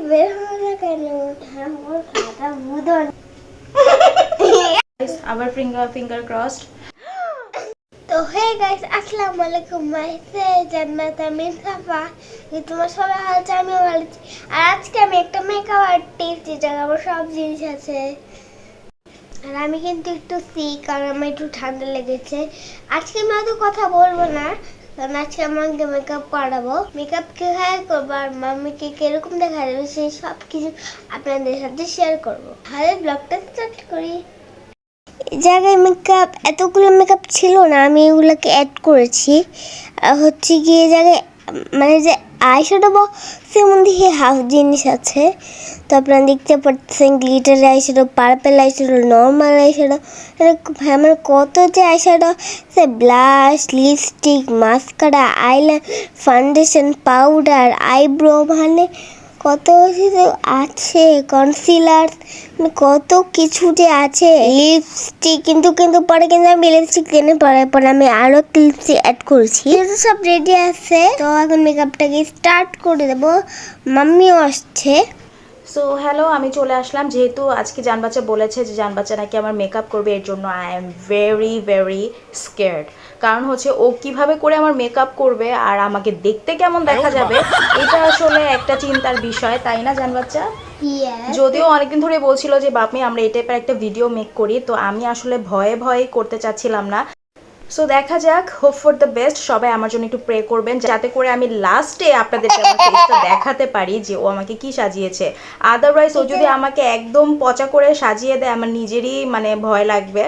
বের হলো না কেন? আমার খাতা বুদন। আবার ফিঙ্গার ক্রসড। তো হে গাইস, আসসালামু আলাইকুম। মাইসে জান্নাত আমিন সাফা। তোমার সবাই ভালো আছে, আমিও ভালো আছি। আর আজকে আমি একটা মেকআপ আর্টিস্ট, যেটা আমার সব জিনিস আছে। আর আমি কিন্তু একটু সিক, কারণ আমার একটু ঠান্ডা লেগেছে। আজকে আমি অত কথা বলবো না, কারণ আজকে আমাকে মেকআপ করাবো। মেকআপ কিভাবে করবো আর মাম্মিকে কিরকম দেখা যাবে, সেই সব কিছু আপনাদের সাথে শেয়ার করবো। তাহলে ব্লগটা স্টার্ট করি। এই জায়গায় মেকআপ, এতগুলো মেকআপ ছিল না, আমি এগুলোকে অ্যাড করেছি। হচ্ছে কি এই জায়গায় মানে যে আইশ্যাডো বক্সের মধ্যে হাফ জিনিস আছে। তো আপনারা দেখতে পাচ্ছেন glitter eyeshadow, purple eyeshadow, normal eyeshadow, আমার কত যে আইশ্যাডো আছে, blush, lipstick, mascara, eyeliner, foundation, powder, eyebrow, মানে কত কিছু আছে, কনসিলার, কত কিছু যে আছে। লিপস্টিক কিন্তু পরে কিন্তু আমি লিপস্টিক কিনে পরে আমি আরো একটা লিপস্টিক অ্যাড করেছি। এটা সব রেডি আছে, তো এখন মেকআপটাকে স্টার্ট করে দেবো। মাম্মিও আসছে। সো হ্যালো, আমি চলে আসলাম। যেহেতু আজকে জানবাচ্চা বলেছে যে জানবাচ্চা নাকি আমার মেকআপ করবে, এর জন্য আই এম ভেরি স্কেয়ার্ড। কারণ হচ্ছে ও কিভাবে করে আমার মেকআপ করবে আর আমাকে দেখতে কেমন দেখা যাবে, এটা আসলে একটা চিন্তার বিষয়, তাই না জানবাচ্চা? যদিও অনেকদিন ধরে বলছিল যে বাপমি আমরা এই টাইপের একটা ভিডিও মেক করি, তো আমি আসলে ভয়ে করতে চাচ্ছিলাম না। সো দেখা যাক, হোপ ফর দ্য বেস্ট। সবাই আমার জন্য একটু প্রে করবেন, যাতে করে আমি লাস্টে আপনাদেরকে আমার ফেসটা দেখাতে পারি যে ও আমাকে কি সাজিয়েছে। আদারওয়াইজ ও যদি আমাকে একদম পচা করে সাজিয়ে দেয়, আমার নিজেরই মানে ভয় লাগবে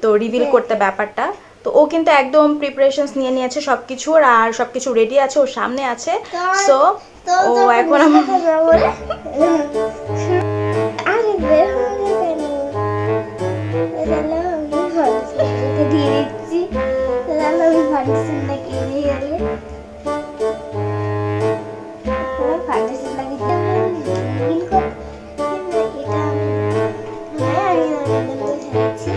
তো রিভিল করতে ব্যাপারটা। তো ও কিন্তু একদম প্রিপারেশনস নিয়ে নিয়েছে সব কিছুর, আর সব কিছু রেডি আছে, ওর সামনে আছে। সো ও এখন আমার দিয়ে দিচ্ছি, আমি ফাউন্ডেশনটা কিনে গেলে ফাউন্ডেশনটা দিতে এটা হ্যাঁ আমি চাইছি।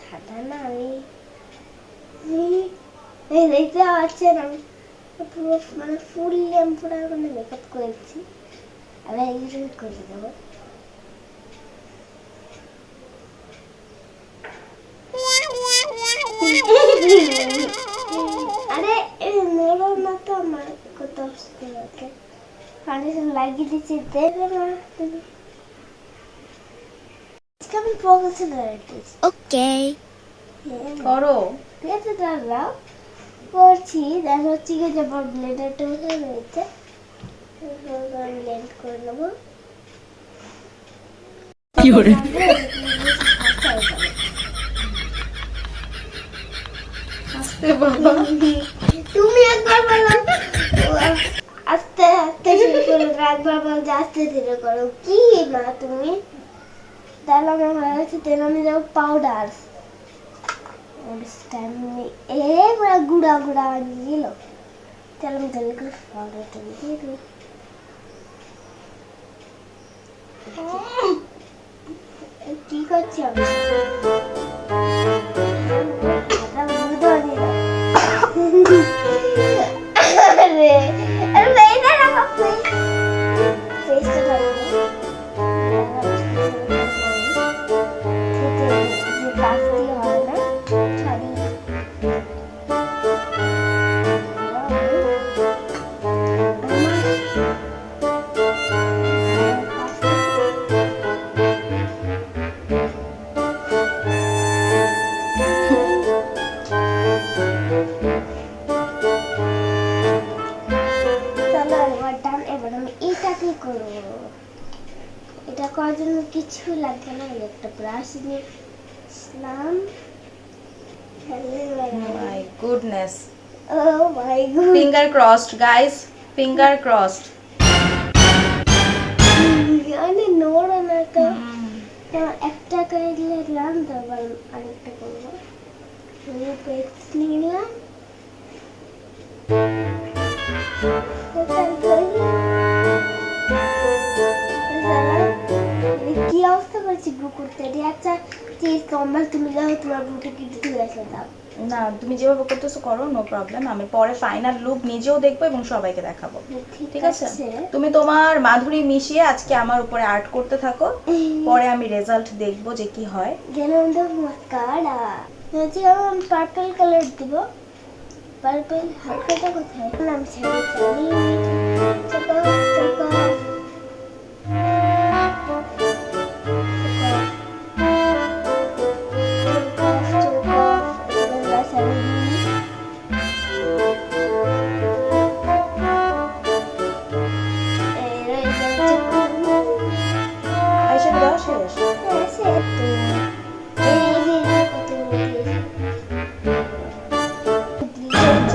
সাদা না, আমি দেখতে পাচ্ছেন আমি পুরো মানে ফুল ল্যাম্পুরা মানে মেকআপ করেছি। আমি এইভাবে করে দেবো। আরে নরম না তো, আমার কত অবস্থা আছে। ফাউন্ডেশন লাগিয়ে দিচ্ছি, দেখবে না তুমি। আমি প্রফেশনাল আর্টিস্ট। ওকে করো। ঠিক আছে, দাঁড়াও করছি। দেখা হচ্ছে কি যে আমার ব্লেন্ডারটা উঠে রয়েছে, ব্লেন্ড করে নেবো। তুমি একবার বলো আস্তে আস্তে শুরু করো, একবার বলো যে আস্তে ধীরে করো। কি মা তুমি, তাহলে আমার হয়ে গেছে। তেল আমি দেবো পাউডার, পুরা গুঁড়া দিল। তাহলে আমি তেল করে পাউডারটা দিয়ে দেবো। কি করছি আমি? এটা করার জন্য কিছু লাগবে না, একটা ব্রাশ নিয়ে Islam. My goodness, oh my God, finger crossed guys, finger crossed. আমি নোড়া না তো, একটা করে দিলাম, তারপর আরেকটা করবো। পেস্ট নিলাম, বলেছি ব্লু করতে দিয়ে। আচ্ছা চিজ কম্বল তুমি যাও, তোমার ব্লুটা কিন্তু তুলে আসো দাও। না তুমি যেভাবে করতেছো করো, নো প্রবলেম। আমি পরে ফাইনাল লুক নিজেও দেখবো এবং সবাইকে দেখাবো। ঠিক আছে, তুমি তোমার মাধুরী মিশিয়ে আজকে আমার উপরে আর্ট করতে থাকো, পরে আমি রেজাল্ট দেখবো যে কি হয়। দেন অন দ্য মাস্কারা হচ্ছে আমি পার্পল কালার দিব। পার্পল হালকাটা কোথায় নাম ছেড়ে ফেলি। চকা চকা আইশ্যাডো দেওয়া শেষ?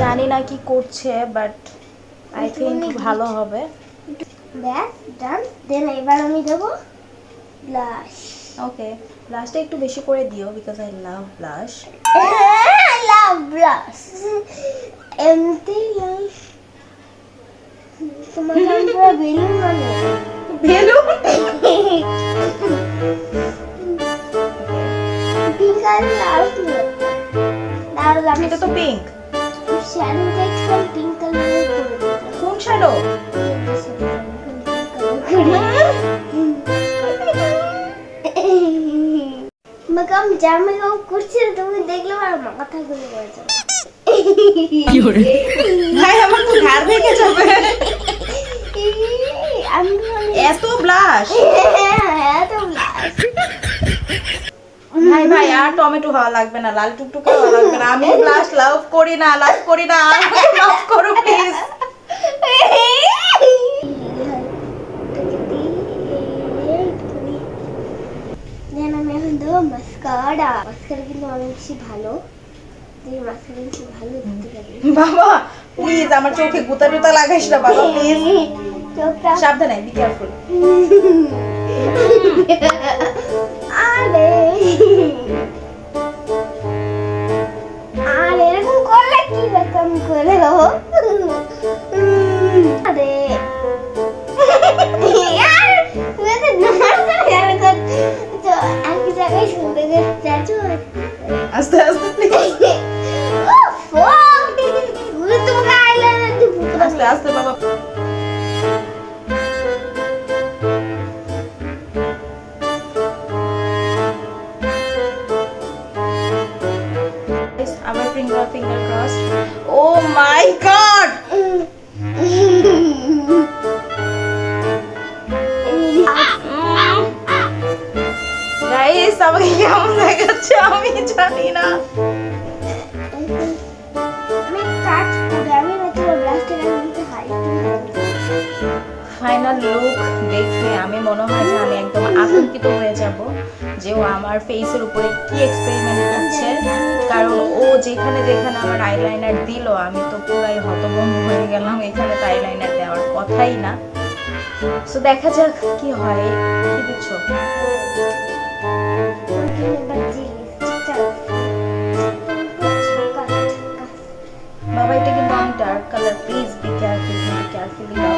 জানি না কি করছে, বাট আই থিঙ্ক ভালো হবে। ব্যাস ডান। দেন এবার আমি দেবো ব্লাশ। ওকে, ব্লাশটা একটু বেশি করে দিও because I love blush. I love blush. এমনি তোমার আমি পুরো বেলুন মানে বেলুন পিঙ্ক আর লাল লাল আমি এটা তো পিঙ্ক। শ্যাডো টেক্সচার পিঙ্ক কালারের করে দিতাম। কোন শ্যাডো? মেকআপ যা মেকআপ করছি তুমি দেখলে আমার মাথা ঘুরে যাবে। ভাই আমার তো ঘাড় ভেঙে যাবে। আমি এত ব্লাশ এত ব্লাশ। ভাই ভাই আর টমেটো হওয়া লাগবে না, লাল টুকটুকে হওয়া লাগবে না। আমি ব্লাশ লাভ করি না, লাভ করি না। মাফ করো প্লিজ। আমি এখন দেবো মাস্কারা। মাস্কারা কিন্তু অনেক বেশি ভালো, মাস্কারা কিন্তু ভালো দিতে পারি। বাবা প্লিজ আমার চোখে গুতা টুতা লাগাইস না বাবা, প্লিজ। চোখটা সাবধানে, বি কেয়ারফুল। আরে আরে এরকম করলে কি রকম করে হো? আরে यार मैं तो नमस्ते यार कर तो एक जगह सुनते गए चाचू আস্তে আস্তে প্লিজ, ओफो वो तुम का आईलाइनर दी पुतला আস্তে আস্তে বাবা। আমার finger cross. O my god guys, আমাকে কেমন দেখাচ্ছে আমি জানি না। मैं काट पूरा मैं तो ब्लास्टर करते हाई ফাইনাল লুক দেখে আমি মনে হয় যে আমি একদম আতঙ্কিত হয়ে যাব যে ও আমার ফেসের উপরে কি এক্সপেরিমেন্ট করছে। কারণ ও যেখানে যেখানে আমার আইলাইনার দিল আমি তো পুরাই হতভম্ব হয়ে গেলাম। এখানে তো আইলাইনার দেওয়ার কথাই না। সো দেখা যাক কি হয়। কি দিচ্ছো? বাবা এটা কিন্তু অনেক dark colour, please be careful, কিন্তু কেয়ারফুলি দাও।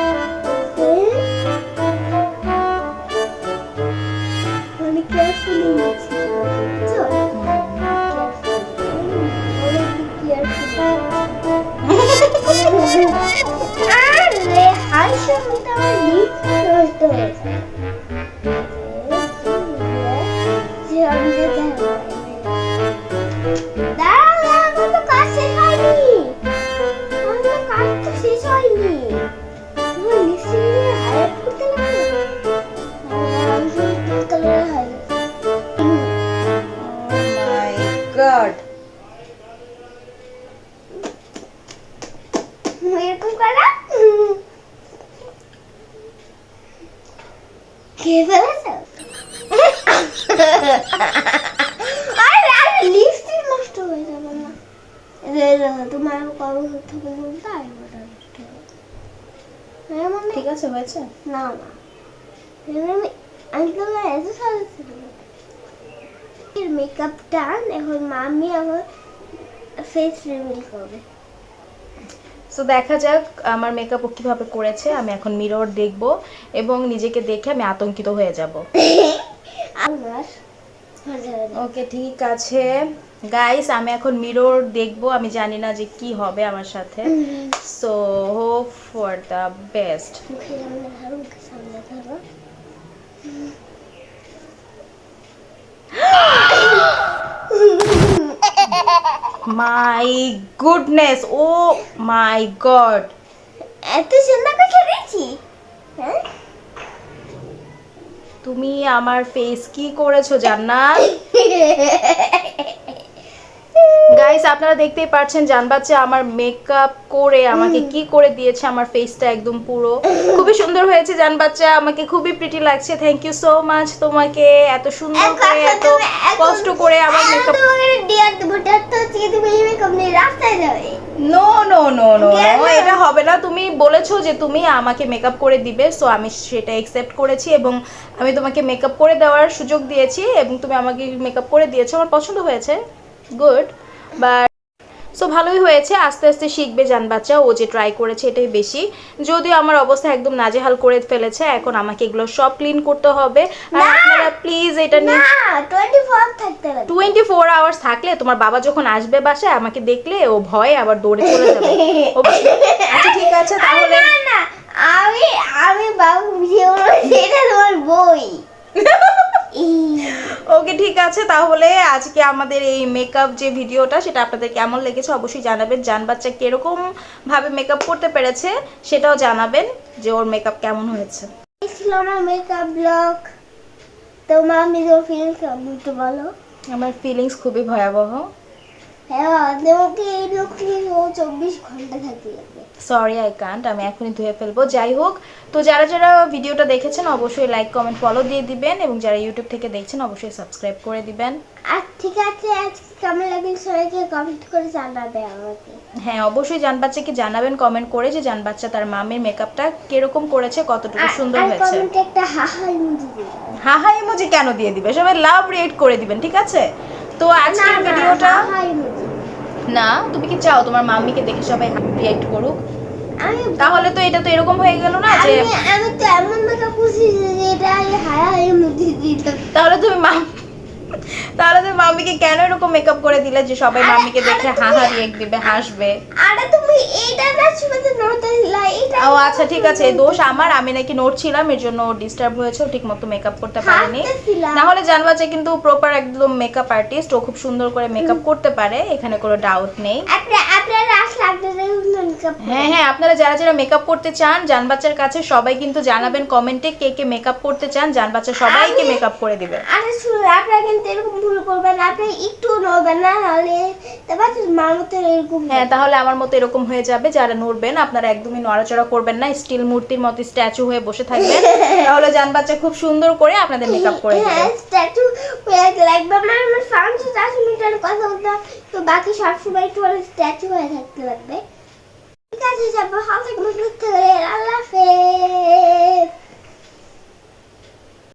মানে কেয়ারফুলি নিচ্ছি তো আরে হাই সঙ্গীত আমার লিপ নষ্ট হয়েছে যে আমি যে দাঁড়াও আমার তো কাজ শেষ হয়নি, আমার তো কাজ তো শেষ হয়নি। তোমার লিপস্টিক হাইলাইট করতে লাগবে colour highlight. O my god, এরকম করা কে ফেলেছে? আরে আরে লিপস্টিক নষ্ট হয়ে যাবে না। তোমার কবে কথা বলবো তাই ওটা নষ্ট হবে। মানে ঠিক আছে হয়েছে? না না আমি তো এত সারা মেকআপ ডান। এখন মামি আমার ফেস রিভিল করবে। সো দেখা যাক আমার মেকআপ ও কিভাবে করেছে। আমি এখন মিরর দেখব এবং নিজেকে দেখে আমি আতঙ্কিত হয়ে যাব। আমার ওকে ঠিক আছে গাইস, আমি এখন মিরর দেখবো, আমি জানি না যে কি হবে আমার সাথে, so hope for the best. সামনে ধরো। মাই গুডনেস, ও মাই গড, এত সুন্দর কথা দিয়েছি। হ্যাঁ তুমি আমার ফেস কি করেছো জান্নাত? গাইস আপনারা দেখতেই পাচ্ছেন জান বাচ্চা আমার মেকআপ করে আমাকে কি করে দিয়েছে, আমার ফেসটা একদম পুরো খুবই সুন্দর হয়েছে জান বাচ্চা, আমাকে খুবই প্রিটি লাগছে। থ্যাংক ইউ সো মাচ তোমাকে, এত সুন্দর করে এত কষ্ট করে আমার makeup. No no no no no, এটা হবে না। তুমি বলেছো যে তুমি আমাকে মেকআপ করে দিবে, সো আমি সেটা অ্যাকসেপ্ট করেছি এবং আমি তোমাকে মেকআপ করে দেওয়ার সুযোগ দিয়েছি এবং তুমি আমাকে মেকআপ করে দিয়েছো, আমার পছন্দ হয়েছে, গুড। বাট সো ভালোই হয়েছে, আস্তে আস্তে শিখবে জান বাচ্চা, ও যে ট্রাই করেছে এটাই বেশি। যদিও আমার অবস্থা একদম নাজেহাল করে ফেলেছে, এখন আমাকে এগুলো সব ক্লিন করতে হবে। আর আপনারা প্লিজ এটা নিয়ে 24 আওয়ার্স থাকলে তোমার বাবা যখন আসবে বাসায় আমাকে দেখলে ও ভয়ে আবার দৌড়ে চলে যাবে। আচ্ছা ঠিক আছে তাহলে আমি আমি বাবু সেটা তোমার বই। ওকে ঠিক আছে তাহলে আজকে আমাদের এই মেকআপ যে ভিডিওটা সেটা আপনাদের কেমন লেগেছে অবশ্যই জানাবেন। জান বাচ্চা কিরকম ভাবে মেকআপ করতে পেরেছে সেটাও জানাবেন, যে ওর মেকআপ কেমন হয়েছে। এই ছিল আমার মেকআপ ব্লগ। তোমার নিজের ফিলিংস কেমন একটু বলো। আমার ফিলিংস খুবই ভয়াবহ। হ্যাঁ তোমাকে এই লোক নিয়ে 24 ঘন্টা থাকতে লাগবে। সরি আই কান্ট, আমি এখনই ধুয়ে ফেলবো। যাই হোক, তো যারা যারা ভিডিওটা দেখেছেন অবশ্যই লাইক কমেন্ট ফলো দিয়ে দিবেন এবং যারা ইউটিউব থেকে দেখছেন অবশ্যই সাবস্ক্রাইব করে দিবেন। আর ঠিক আছে, আজকে কেমন লাগে সবাইকে কমেন্ট করে জানাবে আমাকে। হ্যাঁ অবশ্যই জান বাচ্চাকে জানাবেন কমেন্ট করে যে জান বাচ্চা তার মামির মেকআপটা কিরকম করেছে, কতটুকু সুন্দর আর হয়েছে। কমেন্টে একটা হাহা ইমোজি দিবেন। হাহা ইমোজি কেন দিয়ে দিবে, সবাই লাভ রিয়েক্ট করে দিবেন, ঠিক আছে? তো আজকের ভিডিওটা হাহা ইমোজি না, তুমি কি চাও তোমার মাম্মিকে দেখে সবাই রিয়েক্ট করুক? আমি তাহলে তো এটা তো এরকম হয়ে গেল না যে আমি তো এমন মেকআপ করছি যে এটা হাহা ইমোজি দিতাম। তাহলে তুমি মাম্মিকে কেন এরকম মেকআপ করে দিলে যে সবাই মাম্মিকে দেখে হাহা রিয়েক্ট দিবে, হাসবে? আরে তুমি এইটা না শুনতে নড়তে লাই এটা। ও আচ্ছা ঠিক আছে, দোষ আমার, আমি নাকি নড়ছিলাম এর জন্য ডিস্টার্ব হয়েছে, ও ঠিকমতো মেকআপ করতে পারেনি। না হলে জানবা যে কিন্তু প্রপার একদম মেকআপ আর্টিস্ট, ও খুব সুন্দর করে মেকআপ করতে পারে, এখানে কোনো ডাউট নেই। আপনারা আসলে আপনাদের মেকআপ। হ্যাঁ হ্যাঁ, আপনারা যারা যারা মেকআপ করতে চান জান বাচ্চার কাছে সবাই কিন্তু জানাবেন কমেন্টে কে কে মেকআপ করতে চান, জান বাচ্চা সবাইকে মেকআপ করে দিবে। আরে শুনুন, আপনারা কিন্তু এরকম ভুল করবেন না, আপনি একটু নড়বেন না, নাহলে তারপর মার মতো এরকম। হ্যাঁ তাহলে আমার মতো এরকম হয়ে যাবে। যারা নড়বেন আপনারা একদমই নড়াচড়া করবেন না, স্টিল মূর্তির মতো স্ট্যাচু হয়ে বসে থাকবেন, তাহলে জান বাচ্চা খুব সুন্দর করে আপনাদের মেকআপ করে দিবে। হ্যাঁ স্ট্যাচু হয়ে লাগবে, আমার ফ্যান্সি 10 মিনিটের কথা বলতাম, তো বাকি সব সময় একটু স্ট্যাচু হয়ে থাকতে লাগবে। ঠিক আছে, সব ভালো থাকবেন, আল্লাহ হাফেজ।